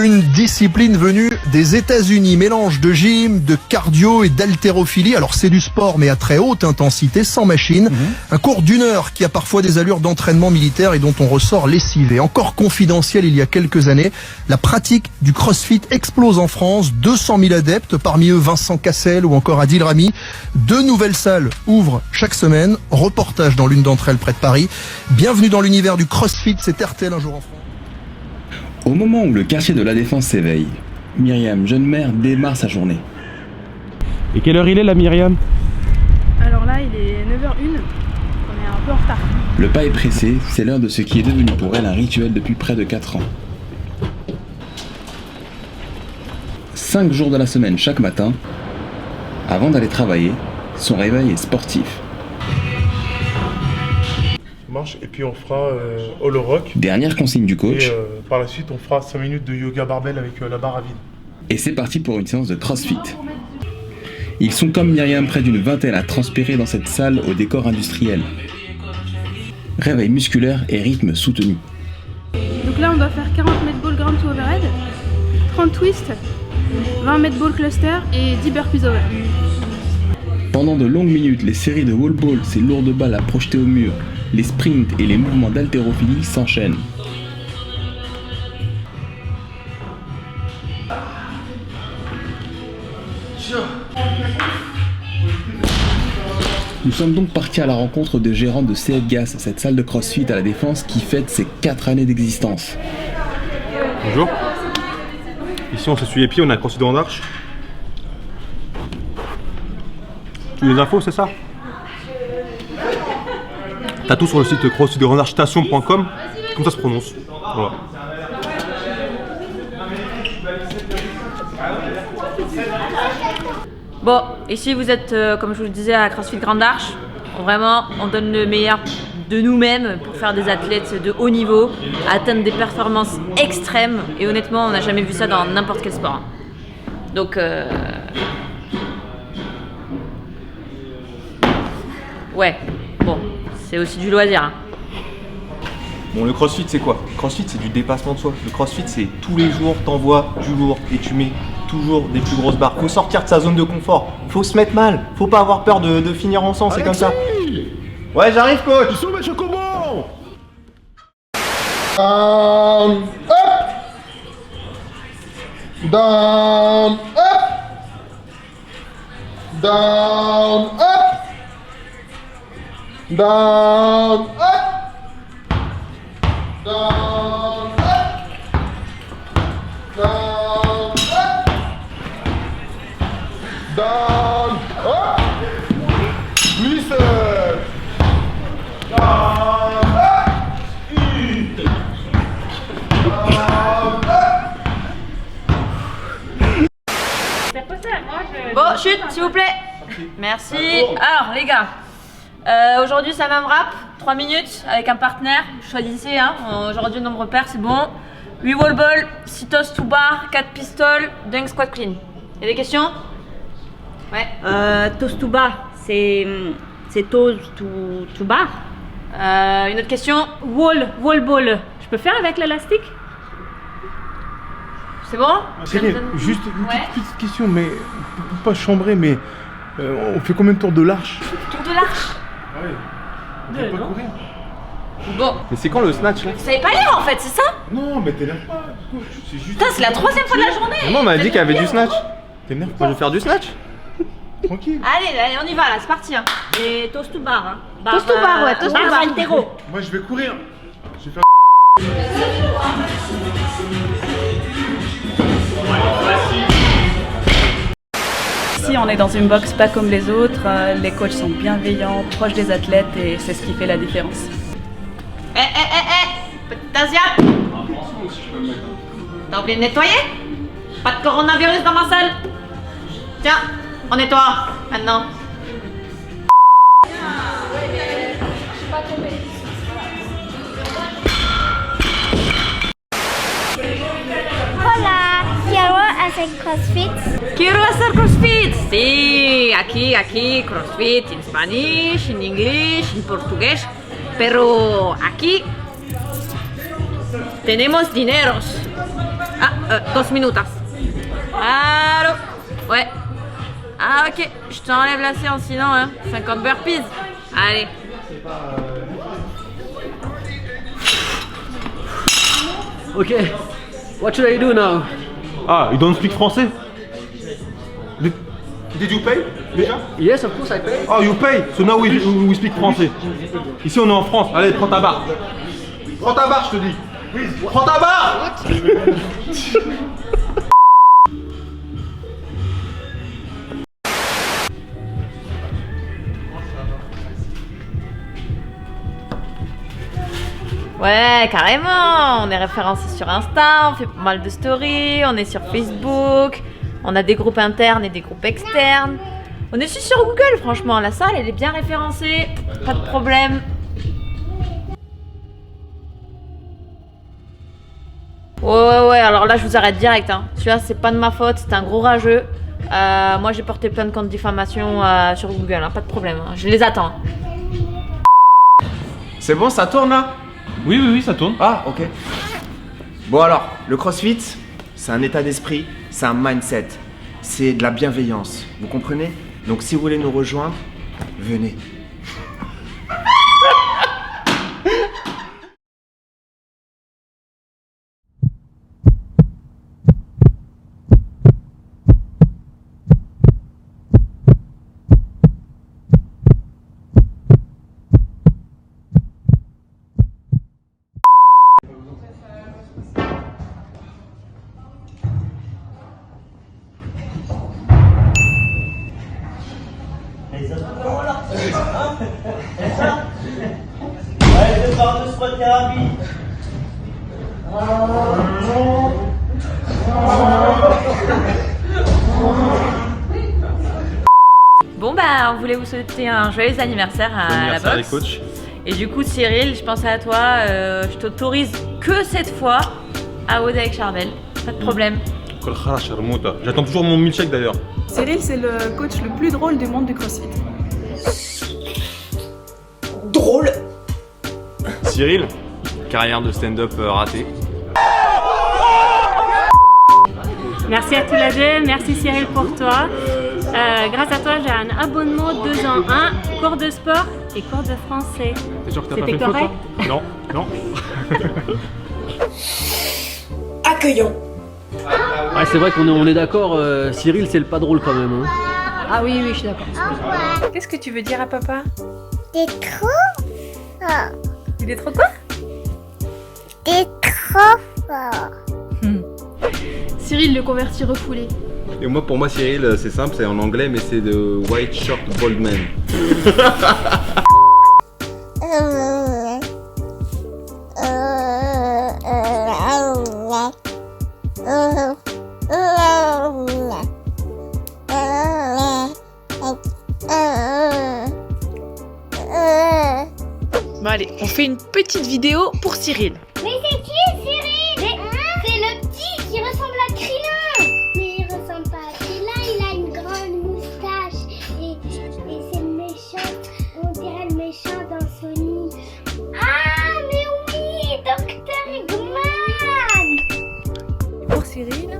Une discipline venue des États-Unis, mélange de gym, de cardio et d'haltérophilie. Alors c'est du sport mais à très haute intensité, sans machine. Un cours d'1 heure qui a parfois des allures d'entraînement militaire et dont on ressort lessivé. Encore confidentiel il y a quelques années, la pratique du crossfit explose en France. 200 000 adeptes, parmi eux Vincent Cassel ou encore Adil Rami. 2 nouvelles salles ouvrent chaque semaine. Reportage dans l'une d'entre elles près de Paris. Bienvenue dans l'univers du crossfit, c'est RTL un jour en France. Au moment où le quartier de la Défense s'éveille, Myriam, jeune mère, démarre sa journée. Et quelle heure il est là, Myriam? Alors là, il est 9h01, on est un peu en retard. Le pas est pressé, c'est l'heure de ce qui est devenu pour elle un rituel depuis près de 4 ans. 5 jours de la semaine chaque matin, avant d'aller travailler, son réveil est sportif. Marche et puis on fera Holo Rock. Dernière consigne du coach. Et par la suite on fera 5 minutes de yoga barbell avec la barre à vide. Et c'est parti pour une séance de crossfit. Ils sont comme Myriam, près d'une vingtaine à transpirer dans cette salle au décor industriel. Réveil musculaire et rythme soutenu. Donc là on doit faire 40 mètres ball ground to overhead, 30 twists, 20 mètres ball cluster et 10 burpees over. Pendant de longues minutes, les séries de wall ball, ces lourdes balles à projeter au mur, les sprints et les mouvements d'haltérophilie s'enchaînent. Nous sommes donc partis à la rencontre des gérants de CF Gas, cette salle de crossfit à la Défense qui fête ses 4 années d'existence. Bonjour. Ici on s'essuie les pieds, on a un crossfit en arche. Tu veux des infos, c'est ça? T'as tout sur le site crossfitgrandarchstation.com, comme ça se prononce. Voilà. Bon, ici vous êtes, comme je vous le disais, à CrossFit Grande Arche. Vraiment, on donne le meilleur de nous-mêmes pour faire des athlètes de haut niveau, atteindre des performances extrêmes. Et honnêtement, on n'a jamais vu ça dans n'importe quel sport. Donc, ouais, bon, c'est aussi du loisir. Hein. Bon, le crossfit c'est quoi? Le crossfit c'est du dépassement de soi. Le crossfit c'est tous les jours t'envoies du lourd et tu mets toujours des plus grosses barres. Faut sortir de sa zone de confort. Faut se mettre mal. Faut pas avoir peur de finir en sang, c'est comme ça. Ouais, j'arrive coach. Ils sont mes chocobons. Down, up. Down, up. Down, up. Down, up. Down, up. Down, up. Down, up. Glisse. Down, up. Bon, chute, s'il vous plaît. Merci. Alors, les gars, aujourd'hui c'est un AMRAP, 3 minutes avec un partenaire. Choisissez, hein. Aujourd'hui, nombre pair, c'est bon. 8 wall ball, 6 toes to bar, 4 pistoles, dunk squat clean. Y'a des questions? Ouais. Toes to bar, c'est toes to bar. Une autre question? Wall ball, je peux faire avec l'élastique? C'est bon? Cyril, juste une Ouais. petite question, mais pour pas chambrer, mais on fait combien de tours de l'arche? Tour de l'arche. Ouais. On peut pas courir. Bon, Mais c'est quand le snatch là? vous savez pas lire en fait, c'est ça? Non, mais t'énerve pas, coach. C'est juste. Putain, c'est la 3e fois de la journée. Maman m'a dit qu'il y avait du snatch. T'énerve Moi pas. je vais faire du snatch. Tranquille. Allez, on y va là, c'est parti. Hein. Et toes to bar, hein. Toes to bar, ouais, toes to bar bar. altéro. Moi, je vais courir. Je vais faire. Ici, on est dans une box pas comme les autres. Les coachs sont bienveillants, proches des athlètes et c'est ce qui fait la différence. Petite Asiate. T'as oublié de nettoyer? Pas de coronavirus dans ma salle? Tiens, on nettoie maintenant. Hola, quiero hacer CrossFit. Quiero hacer CrossFit. Sí, aquí, CrossFit en Spanish, en English, en portugués. Pero aquí tenemos dineros. Ah, 2 minutas. Allô? Ouais. Ah ok, je t'enlève la séance sinon, hein. 50 burpees. Allez. Ok, what should I do now? Ah, you don't speak français? Did you pay déjà? Yes, of course I pay. Oh, you pay? So now we speak français. Ici on est en France. Allez, prends ta barre. Prends ta barre, je te dis. Prends ta barre. Ouais, carrément. On est référencé sur Insta, on fait pas mal de stories, on est sur Facebook, on a des groupes internes et des groupes externes. On est aussi sur Google, franchement. La salle, elle est bien référencée, pas de problème. Ouais, alors là, je vous arrête direct. Hein. Celui-là, c'est pas de ma faute, c'est un gros rageux. Moi, j'ai porté plainte contre diffamation sur Google, hein, pas de problème. Hein. Je les attends. C'est bon, ça tourne là? Oui, ça tourne. Ah, ok. Bon alors, le CrossFit, c'est un état d'esprit, c'est un mindset, c'est de la bienveillance, vous comprenez? Donc si vous voulez nous rejoindre, venez. Bon bah on voulait vous souhaiter un joyeux anniversaire à la boxe. Coach. Et du coup Cyril, je pensais à toi, je t'autorise que cette fois à oser avec Charbel, pas de problème. J'attends toujours mon milkshake d'ailleurs. Cyril, c'est le coach le plus drôle du monde du CrossFit. Drôle. Cyril, carrière de stand-up ratée. Merci à tous les deux, merci Cyril pour toi. Grâce à toi, j'ai un abonnement 2 en 1, cours de sport et cours de français. T'es sûr que t'as pas fait C'était une correct? faute, non? Non. Accueillons. Ouais, c'est vrai qu'on est d'accord, Cyril c'est le pas drôle quand même. Hein. Ah oui, je suis d'accord. Qu'est-ce que tu veux dire à papa? T'es trop fort. Il est trop quoi? T'es trop fort. Cyril, le converti refoulé. Et moi, pour moi, Cyril, c'est simple, c'est en anglais, mais c'est de White Short Bald Man. Bon allez, on fait une petite vidéo pour Cyril. Mais c'est qui Cyril? C'est le petit qui ressemble à Krillin. Mais il ressemble pas à Krillin, il a une grande moustache. Et c'est le méchant, on dirait le méchant dans Sonic. Ah mais oui, Dr. Eggman. Pour Cyril,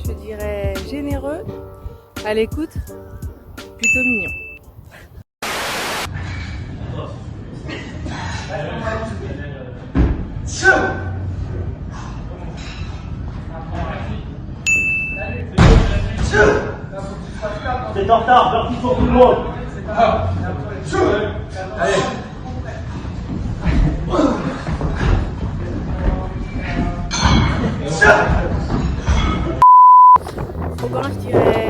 je dirais généreux, à l'écoute, plutôt mignon. C'est en retard, parti pour tout le monde. Allez. Robin, je dirais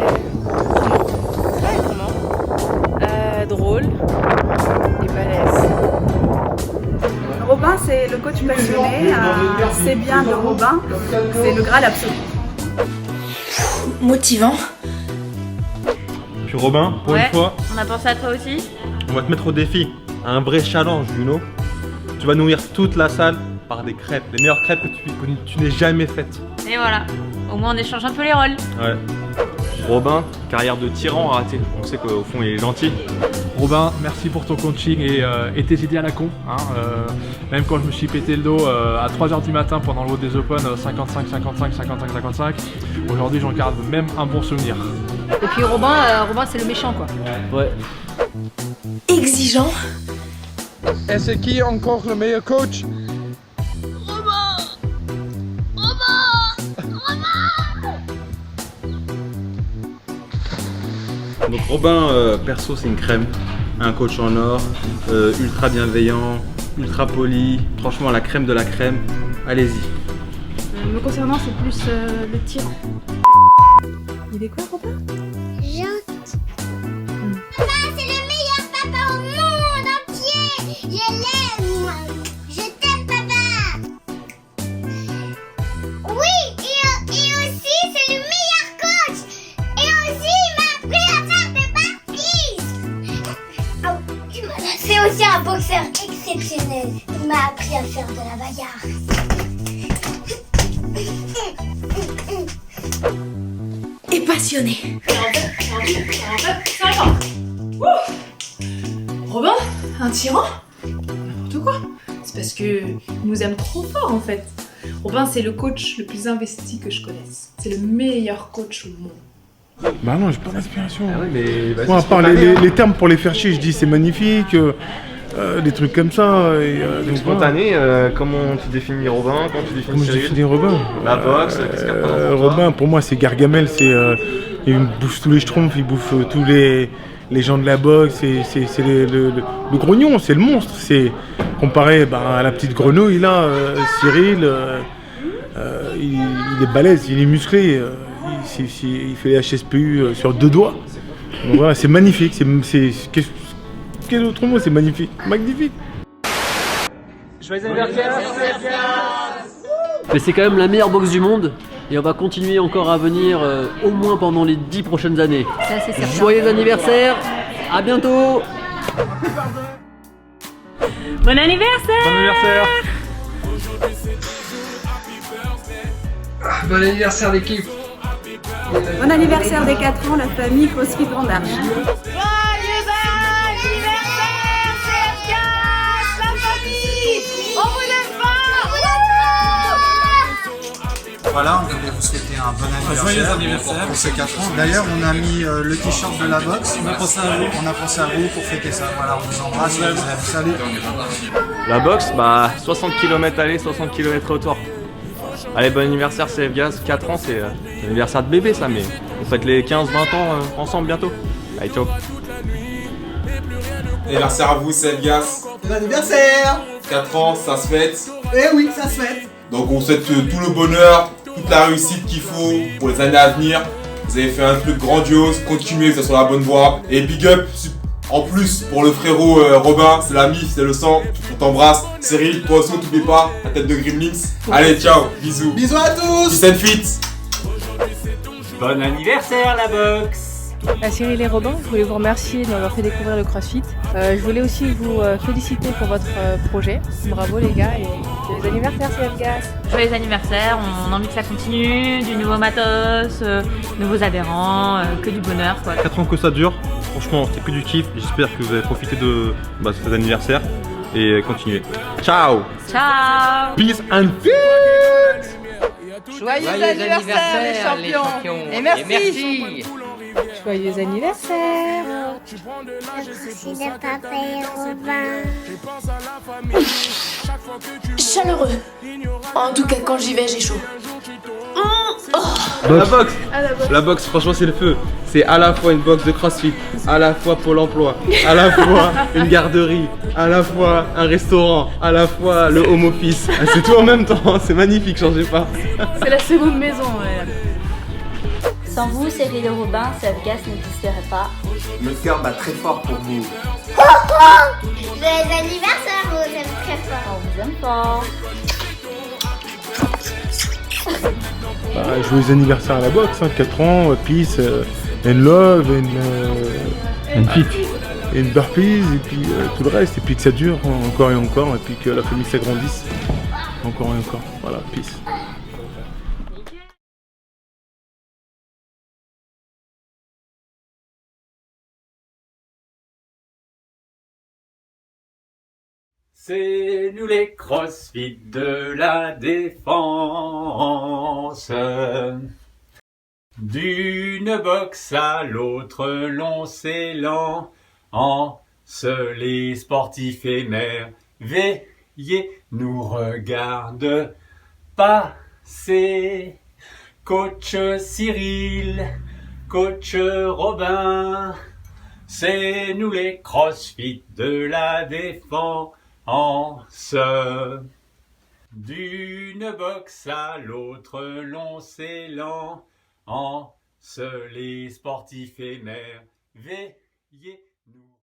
très gourmand, drôle et balèze. Robin, c'est le coach passionné, c'est bien de Robin, c'est le Graal absolu. Motivant. Puis Robin, pour une fois, on a pensé à toi aussi. on va te mettre au défi. Un vrai challenge, Juno. Tu vas nourrir toute la salle par des crêpes. Les meilleures crêpes que tu n'aies jamais faites. Et voilà, au moins on échange un peu les rôles. Ouais. Robin, carrière de tyran ratée. On sait qu'au fond il est gentil. Robin, merci pour ton coaching et tes idées à la con. Hein, même quand je me suis pété le dos à 3h du matin pendant le haut des Open, 55, 55, 55, 55, aujourd'hui j'en garde même un bon souvenir. Et puis Robin c'est le méchant quoi. Ouais. Exigeant. Et c'est qui encore le meilleur coach? Donc Robin, perso c'est une crème, un coach en or, ultra bienveillant, ultra poli, franchement la crème de la crème, allez-y. Me concernant, c'est plus le tyran. Il est quoi, Robin? Gentil. Papa, c'est le meilleur papa au monde entier. Je l'aime. Je t'aime, papa. Oui, et aussi, c'est le meilleur coach. Et aussi, il m'a appris à faire des barbies. C'est aussi un boxeur exceptionnel. Il m'a appris à faire de la bagarre. Et passionné. Robin, un tyran? N'importe quoi. C'est parce que il nous aime trop fort en fait. Robin, c'est le coach le plus investi que je connaisse. C'est le meilleur coach au monde. Bah non, j'ai pas d'inspiration. Ah ouais, mais vas-y, Moi, à part les termes pour les faire chier, je dis c'est magnifique, des trucs comme ça. Donc, spontané, comment tu définis Robin? Comment tu définis comment je Cyril? définis Robin? La boxe, qu'est-ce qu'il y a pas dans toi? Robin, pour moi, c'est Gargamel, il me bouffe tous les schtroumpfs, il bouffe tous les gens de la boxe, c'est le grognon, c'est le monstre. C'est comparé à la petite grenouille là, Cyril, il est balèze, il est musclé, il fait les HSPU sur 2 doigts. Donc voilà, c'est magnifique, quel autre mot, c'est magnifique, magnifique. Joyeux anniversaire. Mais c'est quand même la meilleure boxe du monde et on va continuer encore à venir au moins pendant les 10 prochaines années. Ça c'est certain. Joyeux anniversaire, à bientôt. Bon anniversaire! Bon anniversaire! Bon anniversaire l'équipe. Bon anniversaire des 4 ans, la famille CrossFit Grande Arche. Voilà, on voulait vous souhaiter un bon anniversaire pour ces 4 ans. D'ailleurs, on a mis le t-shirt de la boxe. On a pensé à vous pour fêter ça. Voilà, on vous embrasse. Salut. La boxe, 60 km aller, 60 km retour. Allez, bon anniversaire CF Gas, 4 ans, c'est l'anniversaire de bébé ça, mais vous faites les 15-20 ans ensemble bientôt. Allez, ciao. Anniversaire à vous CF Gas. Bon anniversaire! 4 ans, ça se fête. Eh oui, ça se fête! Donc on souhaite tout le bonheur, toute la réussite qu'il faut pour les années à venir. Vous avez fait un truc grandiose, continuez, vous êtes sur la bonne voie. Et big up en plus pour le frérot Robin, c'est l'ami, c'est le sang, on t'embrasse. Cyril, toi aussi, n'oublie pas, la tête de Gremlins. Allez, ciao, bisous. Bisous à tous! Peace and fit. Bon anniversaire la boxe! Cyril et Robin, je voulais vous remercier de m'avoir fait découvrir le CrossFit. Je voulais aussi vous féliciter pour votre projet. Bravo les gars et joyeux anniversaire CF Gas. Joyeux anniversaire, on a envie que ça continue, du nouveau matos, nouveaux adhérents, que du bonheur quoi. 4 ans que ça dure, franchement c'est que du kiff. J'espère que vous avez profité de cet anniversaire et continuez. Ciao! Ciao! Peace and fit! Joyeux anniversaire les champions! Et merci! Joyeux anniversaire! Merci de papa et Robin. Chaleureux. En tout cas, quand j'y vais, j'ai chaud. La boxe, franchement c'est le feu. C'est à la fois une boxe de CrossFit, à la fois Pôle emploi, à la fois une garderie, à la fois un restaurant, à la fois le home office. C'est tout en même temps, c'est magnifique, changez pas. C'est la seconde maison. Sans vous, Cyril et Robin, CF Gas n'existerait pas. Notre cœur bat très fort pour vous. Joyeux anniversaire, on vous aime très fort. On vous aime fort. Joyeux anniversaire à la boxe, 4 ans, peace, and love, and fit. Et une burpees, et puis tout le reste, et puis que ça dure encore et encore, et puis que la famille s'agrandisse encore et encore. Voilà, peace. C'est nous les CrossFit de la défense. D'une boxe à l'autre, l'on s'élance. Les sportifs émerveillés nous regardent passer. Coach Cyril, coach Robin, c'est nous les CrossFit de la défense. D'une boxe à l'autre, l'on s'élance. Les sportifs émerveillés nous